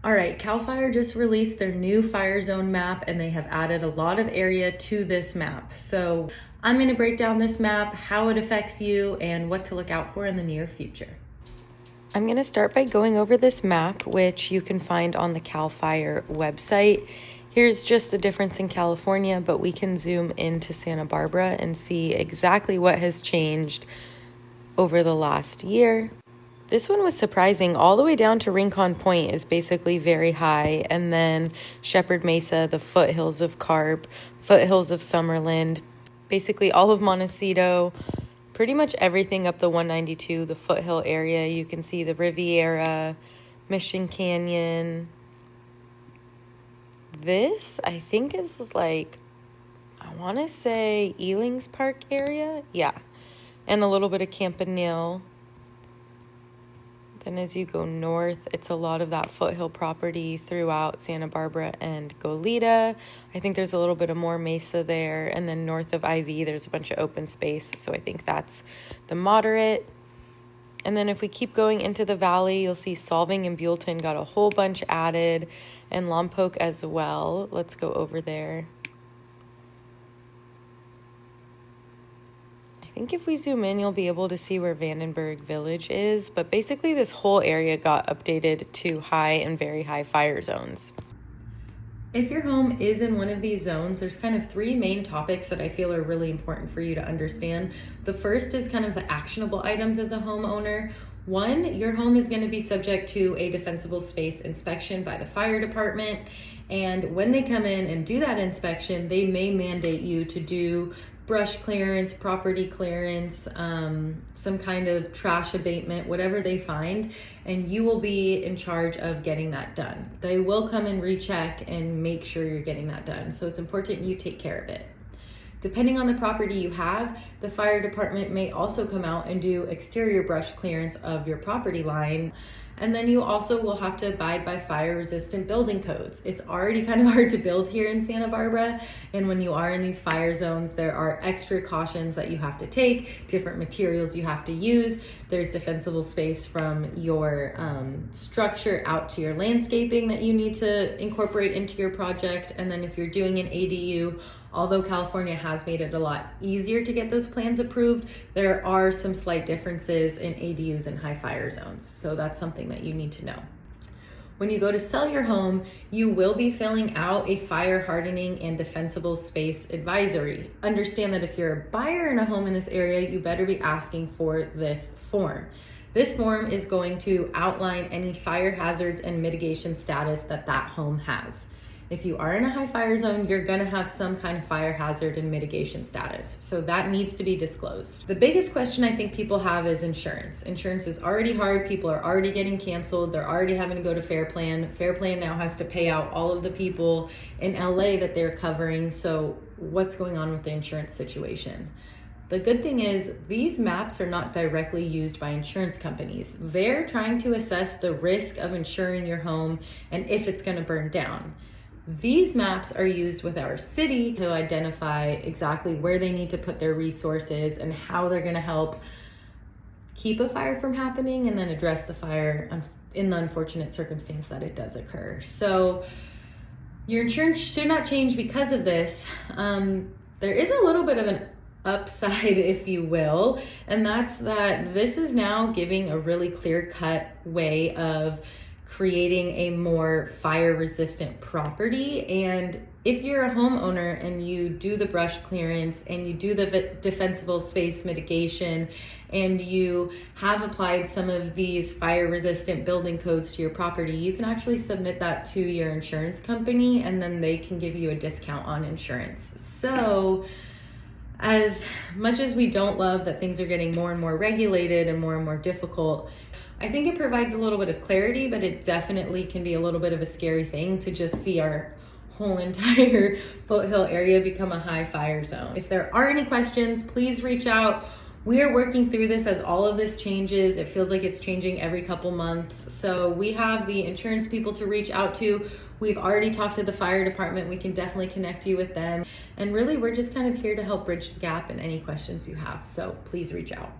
All right, CAL FIRE just released their new fire zone map and they have added a lot of area to this map. So I'm going to break down this map, how it affects you, and what to look out for in the near future. I'm going to start by going over this map, which you can find on the CAL FIRE website. Here's just the difference in California, but we can zoom into Santa Barbara and see exactly what has changed over the last year. This one was surprising. All the way down to Rincon Point is basically very high. And then Shepherd Mesa, the foothills of Carp, foothills of Summerland, basically all of Montecito, pretty much everything up the 192, the foothill area. You can see the Riviera, Mission Canyon. This, I think, is like, I want to say Ealing's Park area. Yeah. And a little bit of Campanile. Then as you go north, it's a lot of that foothill property throughout Santa Barbara and Goleta. I think there's a little bit of more Mesa there. And then north of IV, there's a bunch of open space. So I think that's the moderate. And then if we keep going into the valley, you'll see Solving and Buellton got a whole bunch added, and Lompoc as well. Let's go over there. I think if we zoom in, you'll be able to see where Vandenberg Village is, but basically this whole area got updated to high and very high fire zones. If your home is in one of these zones, there's kind of three main topics that I feel are really important for you to understand. The first is kind of the actionable items as a homeowner. One, your home is going to be subject to a defensible space inspection by the fire department. And when they come in and do that inspection, they may mandate you to do brush clearance, property clearance, some kind of trash abatement, whatever they find, and you will be in charge of getting that done. They will come and recheck and make sure you're getting that done. So it's important you take care of it. Depending on the property you have, the fire department may also come out and do exterior brush clearance of your property line. And then you also will have to abide by fire resistant building codes. It's already kind of hard to build here in Santa Barbara. And when you are in these fire zones, there are extra cautions that you have to take, different materials you have to use. There's defensible space from your structure out to your landscaping that you need to incorporate into your project. And then if you're doing an ADU, although California has made it a lot easier to get those plans approved, there are some slight differences in ADUs and high fire zones. So that's something that you need to know. When you go to sell your home, you will be filling out a fire hardening and defensible space advisory. Understand that if you're a buyer in a home in this area, you better be asking for this form. This form is going to outline any fire hazards and mitigation status that that home has. If you are in a high fire zone, you're gonna have some kind of fire hazard and mitigation status. So that needs to be disclosed. The biggest question I think people have is insurance. Insurance is already hard. People are already getting canceled. They're already having to go to Fair Plan. Fair Plan now has to pay out all of the people in LA that they're covering. So what's going on with the insurance situation? The good thing is these maps are not directly used by insurance companies. They're trying to assess the risk of insuring your home and if it's gonna burn down. These maps are used with our city to identify exactly where they need to put their resources and how they're going to help keep a fire from happening and then address the fire in the unfortunate circumstance that it does occur. So your insurance should not change because of this. There is a little bit of an upside, if you will, and that's that this is now giving a really clear-cut way of creating a more fire resistant property. And if you're a homeowner and you do the brush clearance and you do the defensible space mitigation and you have applied some of these fire resistant building codes to your property, you can actually submit that to your insurance company and then they can give you a discount on insurance. So as much as we don't love that things are getting more and more regulated and more difficult, I think it provides a little bit of clarity, but it definitely can be a little bit of a scary thing to just see our whole entire foothill area become a high fire zone. If there are any questions, please reach out. We are working through this as all of this changes. It feels like it's changing every couple months. So we have the insurance people to reach out to. We've already talked to the fire department. We can definitely connect you with them. And really, we're just kind of here to help bridge the gap in any questions you have. So please reach out.